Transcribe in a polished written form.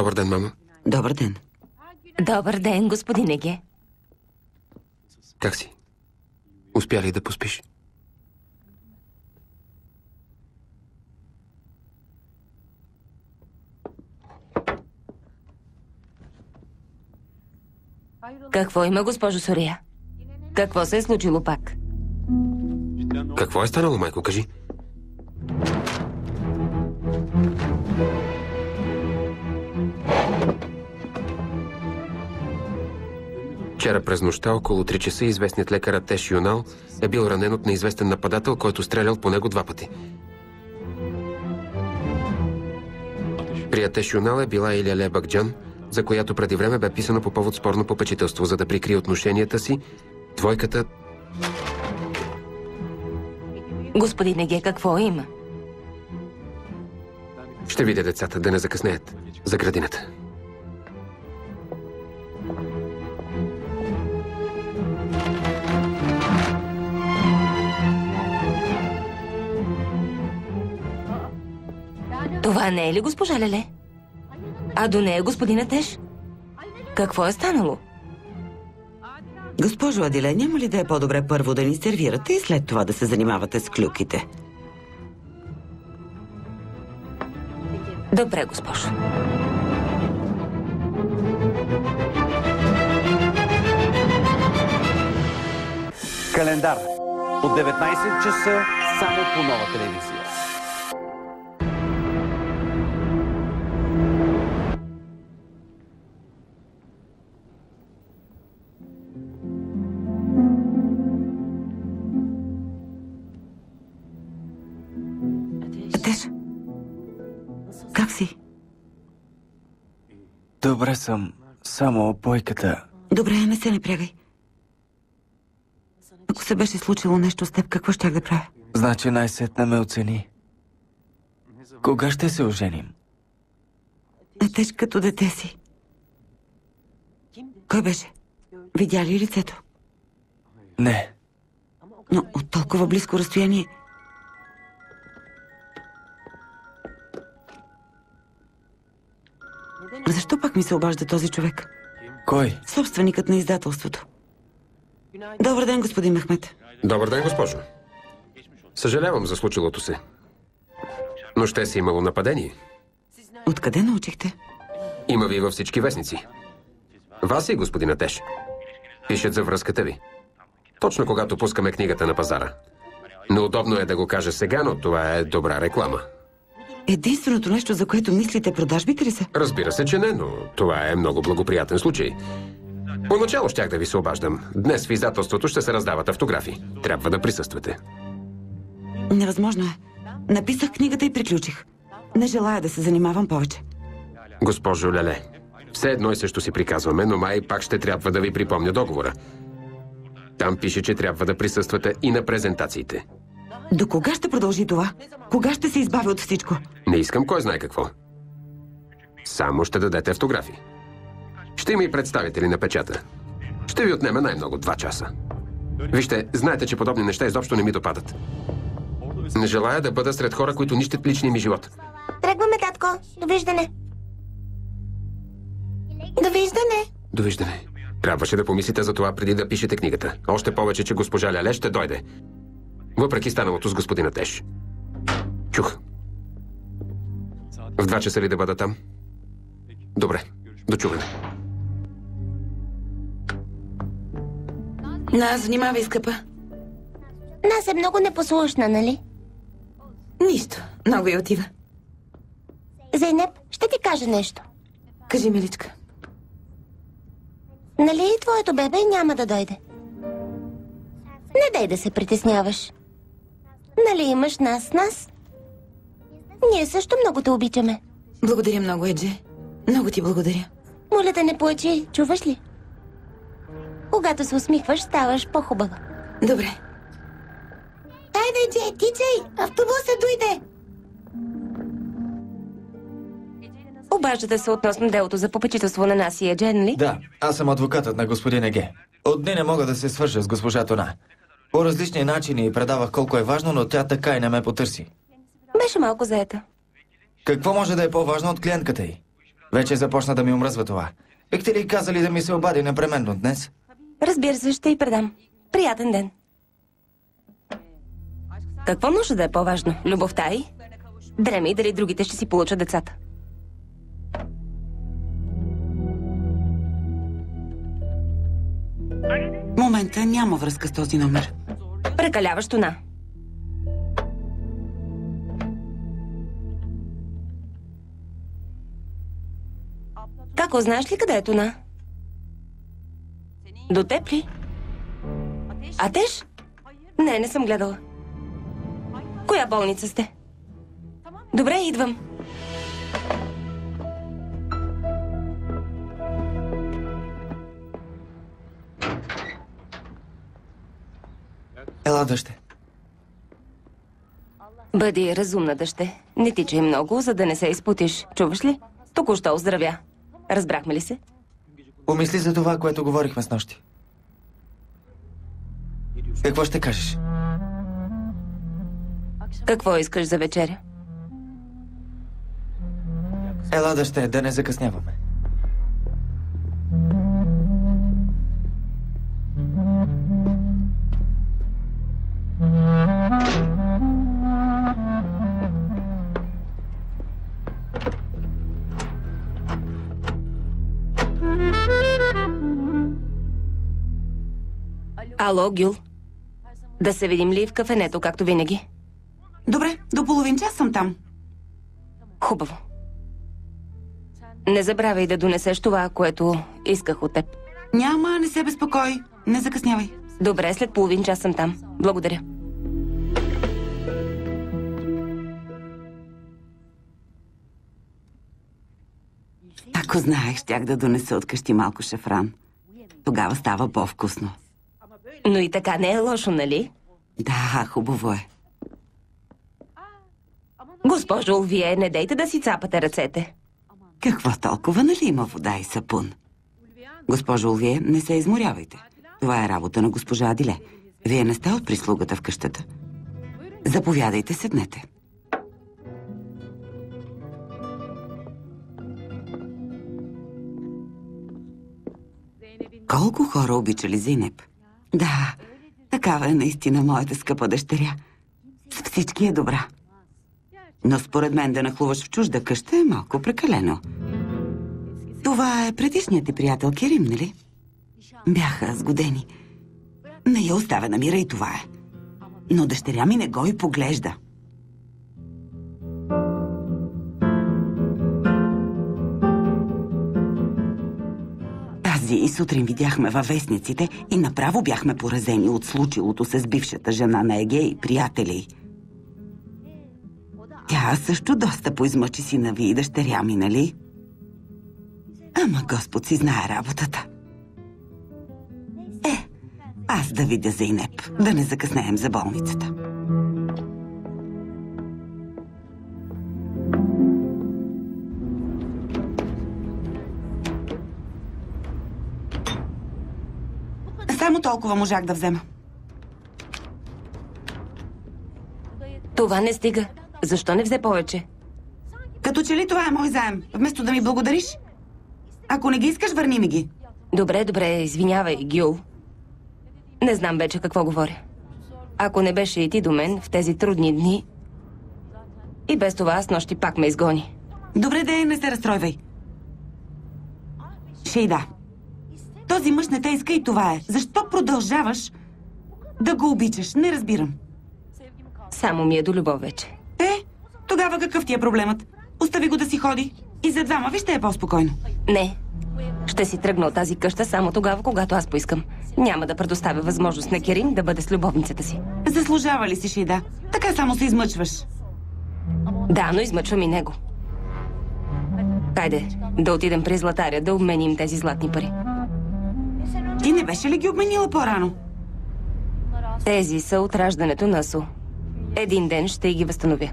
Добър ден, мама. Добър ден. Добър ден, господин Еге. Как си? Успя ли да поспиш? Какво има, госпожо Сория? Какво се е случило пак? Какво е станало, майко? Кажи. Вчера през нощта, около 3 часа, известният лекар Атеш Юнал е бил ранен от неизвестен нападател, който стрелял по него 2 пъти. При Атеш Юнал е била и Леле Бакджан, за която преди време бе писано по повод спорно попечителство, за да прикрие отношенията си. Двойката... Господин Еге, какво има? Ще видя децата да не закъснеят за градината. Това не е ли госпожа Леле? А до нея господин Атеш? Какво е станало? Госпожо Адиле, няма ли да е по-добре първо да ни сервирате и след това да се занимавате с клюките? Добре, госпожо. Календар. От 19 часа само по Нова телевизия. Атеш, как си? Добре съм. Само опойката. Добре, не се напрягай. Ако се беше случило нещо с теб, какво щях да правя? Значи най-сетне ме оцени. Кога ще се оженим? Атеш, като дете си. Кой беше? Видя ли лицето? Не. Но от толкова близко разстояние... Защо пак ми се обажда този човек? Кой? Собственикът на издателството. Добър ден, господин Мехмет. Добър ден, госпожо. Съжалявам за случилото се. Но ще си имало нападение. Откъде научихте? Има ви във всички вестници. Вас и господин Атеш. Пишат за връзката ви. Точно когато пускаме книгата на пазара. Неудобно е да го кажа сега, но това е добра реклама. Единственото нещо, за което мислите, продажбите ли са? Разбира се, че не, но това е много благоприятен случай. Поначало щях да ви се обаждам. Днес в издателството ще се раздават автографи. Трябва да присъствате. Невъзможно е. Написах книгата и приключих. Не желая да се занимавам повече. Госпожо Леле, все едно и също си приказваме, но май пак ще трябва да ви припомня договора. Там пише, че трябва да присъствате и на презентациите. До кога ще продължи това? Кога ще се избавя от всичко? Не искам кой знае какво. Само ще дадете автографи. Ще има и представители на печата. Ще ви отнеме най-много 2 часа. Вижте, знаете, че подобни неща изобщо не ми допадат. Не желая да бъда сред хора, които нищят личния ми живот. Тръгваме, татко. Довиждане. Довиждане. Довиждане. Трябваше да помислите за това преди да пишете книгата. Още повече, че госпожа Леле ще дойде. Въпреки станалото с господин Атеш. Чух. В 2 часа ли да бъда там? Добре. До чуване. Занимавай, скъпа. Нас е много непослушна, нали? Нищо. Много я отива. Зейнеп, ще ти кажа нещо. Кажи, миличка. Нали твоето бебе няма да дойде? Не дай да се притесняваш. Нали имаш нас с нас? Ние също много те обичаме. Благодаря много, Едже. Много ти благодаря. Моля да не плачи, чуваш ли? Когато се усмихваш, ставаш по-хубава. Добре. Айде, Едже, тичай! Автобусът дойде! Обаждате се относно делото за попечителство на нас и Еджен ли? Да, аз съм адвокатът на господин Еге. От дни не мога да се свържа с госпожа Тона. По различни начини предавах колко е важно, но тя така и не ме потърси. Беше малко заета. Какво може да е по-важно от клиентката й? Вече започна да ми омръзва това. Бихте ли казали да ми се обади непременно днес? Разбира се, ще й предам. Приятен ден. Какво може да е по-важно? Любовта й? Дреме и дали другите ще си получат децата. В момента няма връзка с този номер. Прекаляваш, Тона. Како, знаеш ли къде е Тона? До теб ли? Атеш? Не съм гледала. Коя болница сте? Добре, идвам. Ела, дъще. Бъди разумна, дъще. Не тичай много, за да не се изпутиш. Чуваш ли? Току-що оздравя. Разбрахме ли се? Помисли за това, което говорихме с нощи. Какво ще кажеш? Какво искаш за вечеря? Ела, дъще, да не закъсняваме. Ало, Гюл. Да се видим ли в кафенето, както винаги? Добре, до половин час съм там. Хубаво. Не забравяй да донесеш това, което исках от теб. Няма, не се безпокой. Не закъснявай. Добре, след половин час съм там. Благодаря. Ако знаех, щях да донеса от къщи малко шафран. Тогава става по-вкусно. Но и така не е лошо, нали? Да, хубаво е. Госпожо, вие не дейте да си цапате ръцете. Какво толкова, нали има вода и сапун? Госпожо Олвие, не се изморявайте. Това е работа на госпожа Адиле. Вие не сте от прислугата в къщата. Заповядайте, седнете. Колко хора обичали Зейнеп? Да, такава е наистина моята скъпа дъщеря. С всички е добра. Но според мен да нахлуваш в чужда къща е малко прекалено. Това е предишният ти приятел Керим, нали? Бяха сгодени. Не я оставя на мира и това е. Но дъщеря ми не го и поглежда. Тази и сутрин видяхме във вестниците и направо бяхме поразени от случилото се с бившата жена на Еге и приятели й. Тя също доста поизмъчи сина ви и дъщеря ми, нали? Ама Господ си знае работата. Аз да видя Зейнеп, да не закъснеем за болницата. Само толкова можах да взема. Това не стига. Защо не взе повече? Като че ли това е мой заем, вместо да ми благодариш? Ако не ги искаш, върни ми ги. Добре, извинявай, Гюл. Не знам вече какво говоря. Ако не беше и ти до мен в тези трудни дни, и без това с нощи пак ме изгони. Добре, де, не се разстройвай. Шейда, този мъж не те иска и това е. Защо продължаваш да го обичаш? Не разбирам. Само ми е до любов вече. Тогава какъв ти е проблемът? Остави го да си ходи. И за двама ви ще е по-спокойно. Не. Ще си тръгна от тази къща само тогава, когато аз поискам. Няма да предоставя възможност на Керим да бъде с любовницата си. Заслужава ли си, Шейда? Така само се измъчваш. Да, но измъчвам и него. Хайде, да отидем при златаря, да обменим тези златни пари. Ти не беше ли ги обменила по-рано? Тези са от раждането на Су. Един ден ще ги възстановя.